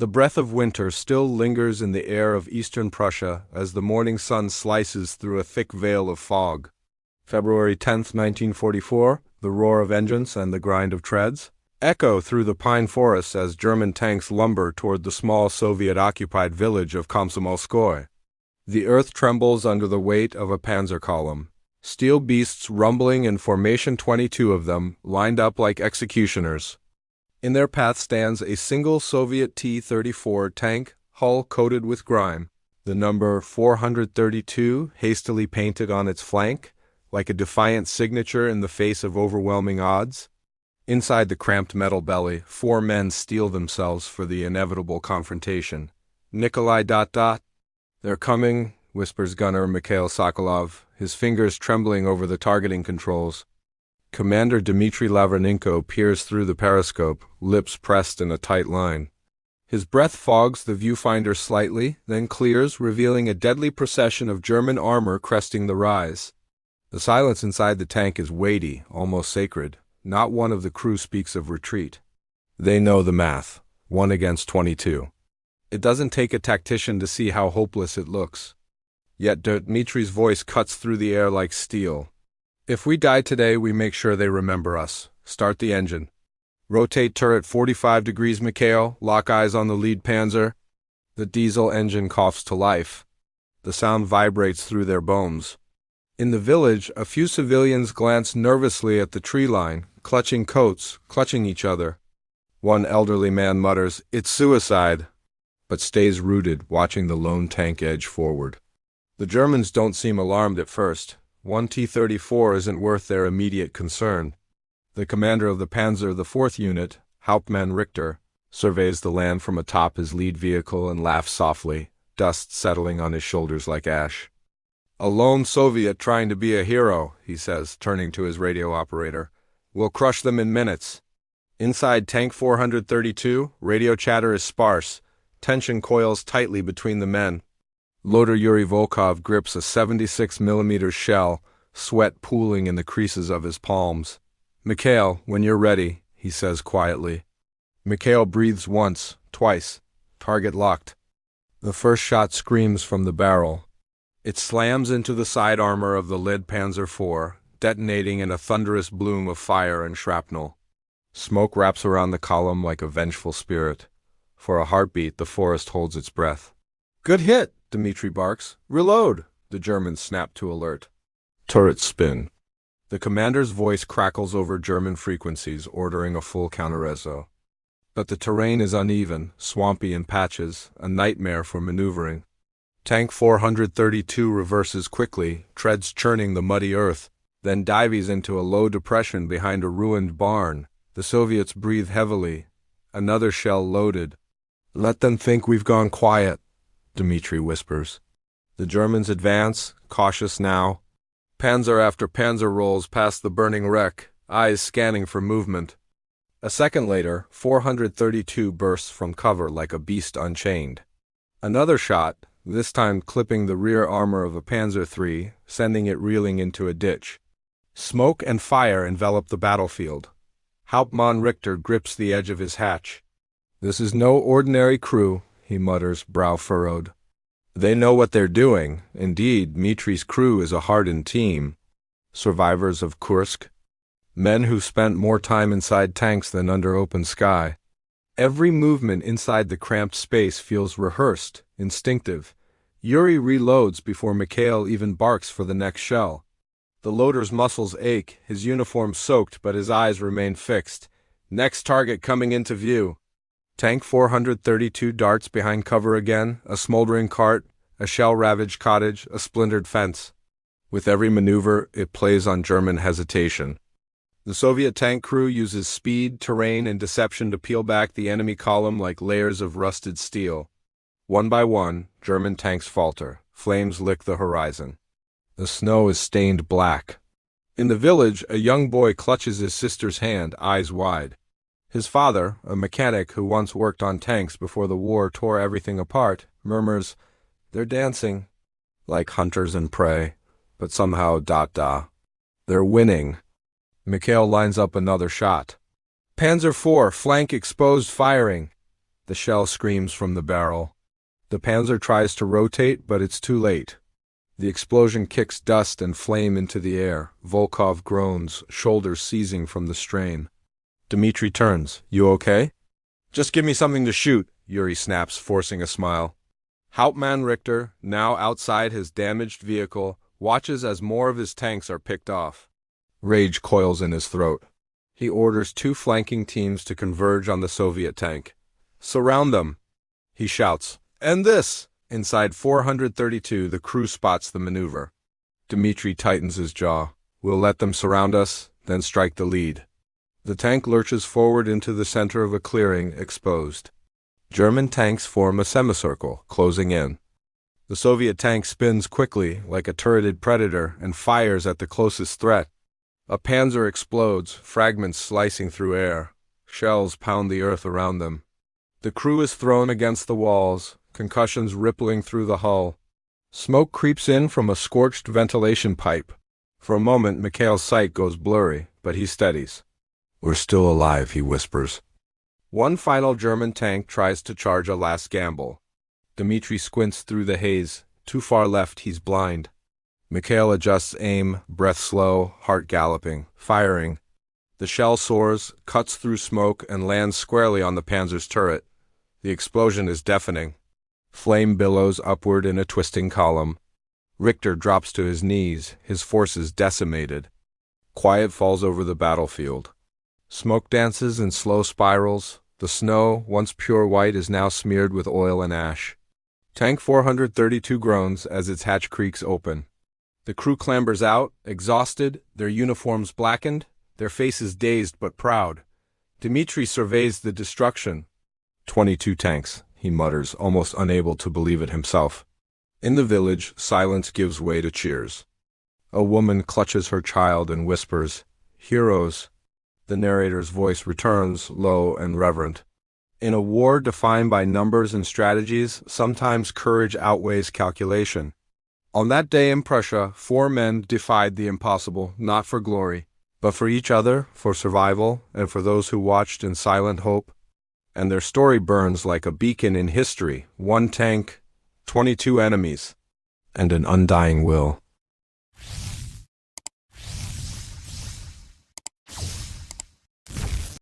The breath of winter still lingers in the air of Eastern Prussia as the morning sun slices through a thick veil of fog. February 10th, 1944, the roar of engines and the grind of treads echo through the pine forests as German tanks lumber toward the small Soviet-occupied village of Komsomolskoye. The earth trembles under the weight of a Panzer column. Steel beasts rumbling in formation, 22 of them, lined up like executioners. In their path stands a single Soviet T-34 tank, hull coated with grime, the number 432 hastily painted on its flank, like a defiant signature in the face of overwhelming odds. Inside the cramped metal belly, 4 men steel themselves for the inevitable confrontation. Nikolai ... "They're coming," whispers gunner Mikhail Sokolov, his fingers trembling over the targeting controls. Commander Dmitry Lavrinenko peers through the periscope, lips pressed in a tight line. His breath fogs the viewfinder slightly, then clears, revealing a deadly procession of German armor cresting the rise. The silence inside the tank is weighty, almost sacred. Not one of the crew speaks of retreat. They know the math. 1 against 22. It doesn't take a tactician to see how hopeless it looks. Yet Dmitry's voice cuts through the air like steel. "If we die today, we make sure they remember us. Start the engine. Rotate turret 45 degrees, Mikhail. Lock eyes on the lead Panzer." The diesel engine coughs to life. The sound vibrates through their bones. In the village, a few civilians glance nervously at the tree line, clutching coats, clutching each other. One elderly man mutters, "It's suicide," but stays rooted, watching the lone tank edge forward. The Germans don't seem alarmed at first. 1 T-34 isn't worth their immediate concern. The commander of the Panzer, the 4th Unit, Hauptmann Richter, surveys the land from atop his lead vehicle and laughs softly, dust settling on his shoulders like ash. "A lone Soviet trying to be a hero," he says, turning to his radio operator. "We'll crush them in minutes." Inside Tank 432, radio chatter is sparse. Tension coils tightly between the men. Loader Yuri Volkov grips a 76mm shell, sweat pooling in the creases of his palms. "Mikhail, when you're ready," he says quietly. Mikhail breathes once, twice. Target locked. The first shot screams from the barrel. It slams into the side armor of the lead Panzer IV, detonating in a thunderous bloom of fire and shrapnel. Smoke wraps around the column like a vengeful spirit. For a heartbeat, the forest holds its breath. "Good hit," Dmitry barks. "Reload!" The Germans snap to alert. Turrets spin. The commander's voice crackles over German frequencies, ordering a full counter-reso. But the terrain is uneven, swampy in patches, a nightmare for maneuvering. Tank 432 reverses quickly, treads churning the muddy earth, then dives into a low depression behind a ruined barn. The Soviets breathe heavily. Another shell loaded. "Let them think we've gone quiet," Dmitry whispers. The Germans advance, cautious now. Panzer after panzer rolls past the burning wreck, eyes scanning for movement. A second later, 432 bursts from cover like a beast unchained. Another shot, this time clipping the rear armor of a Panzer III, sending it reeling into a ditch. Smoke and fire envelop the battlefield. Hauptmann Richter grips the edge of his hatch. "This is no ordinary crew," he mutters, brow furrowed. They know what they're doing. Indeed, Dmitry's crew is a hardened team. Survivors of Kursk. Men who've spent more time inside tanks than under open sky. Every movement inside the cramped space feels rehearsed, instinctive. Yuri reloads before Mikhail even barks for the next shell. The loader's muscles ache, his uniform soaked, but his eyes remain fixed. Next target coming into view. Tank 432 darts behind cover again, a smoldering cart, a shell-ravaged cottage, a splintered fence. With every maneuver, it plays on German hesitation. The Soviet tank crew uses speed, terrain, and deception to peel back the enemy column like layers of rusted steel. One by one, German tanks falter. Flames lick the horizon. The snow is stained black. In the village, a young boy clutches his sister's hand, eyes wide. His father, a mechanic who once worked on tanks before the war tore everything apart, murmurs, "They're dancing like hunters and prey, but somehow they're winning." Mikhail lines up another shot. Panzer IV, flank exposed, firing. The shell screams from the barrel. The Panzer tries to rotate, but it's too late. The explosion kicks dust and flame into the air. Volkov groans, shoulders seizing from the strain. Dmitry turns. "You okay?" "Just give me something to shoot," Yuri snaps, forcing a smile. Hauptmann Richter, now outside his damaged vehicle, watches as more of his tanks are picked off. Rage coils in his throat. He orders 2 flanking teams to converge on the Soviet tank. "Surround them," he shouts. "And this!" Inside 432, the crew spots the maneuver. Dmitry tightens his jaw. "We'll let them surround us, then strike the lead." The tank lurches forward into the center of a clearing, exposed. German tanks form a semicircle, closing in. The Soviet tank spins quickly, like a turreted predator, and fires at the closest threat. A Panzer explodes, fragments slicing through air. Shells pound the earth around them. The crew is thrown against the walls, concussions rippling through the hull. Smoke creeps in from a scorched ventilation pipe. For a moment, Mikhail's sight goes blurry, but he steadies. "We're still alive," he whispers. One final German tank tries to charge a last gamble. Dmitry squints through the haze. Too far left, he's blind. Mikhail adjusts aim, breath slow, heart galloping, firing. The shell soars, cuts through smoke, and lands squarely on the Panzer's turret. The explosion is deafening. Flame billows upward in a twisting column. Richter drops to his knees, his forces decimated. Quiet falls over the battlefield. Smoke dances in slow spirals. The snow, once pure white, is now smeared with oil and ash. Tank 432 groans as its hatch creaks open. The crew clambers out, exhausted, their uniforms blackened, their faces dazed but proud. Dmitry surveys the destruction. 22 tanks, he mutters, almost unable to believe it himself. In the village, silence gives way to cheers. A woman clutches her child and whispers, "Heroes." The narrator's voice returns, low and reverent. In a war defined by numbers and strategies, sometimes courage outweighs calculation. On that day in Prussia, 4 men defied the impossible, not for glory, but for each other, for survival, and for those who watched in silent hope. And their story burns like a beacon in history. 1 tank, 22 enemies, and an undying will.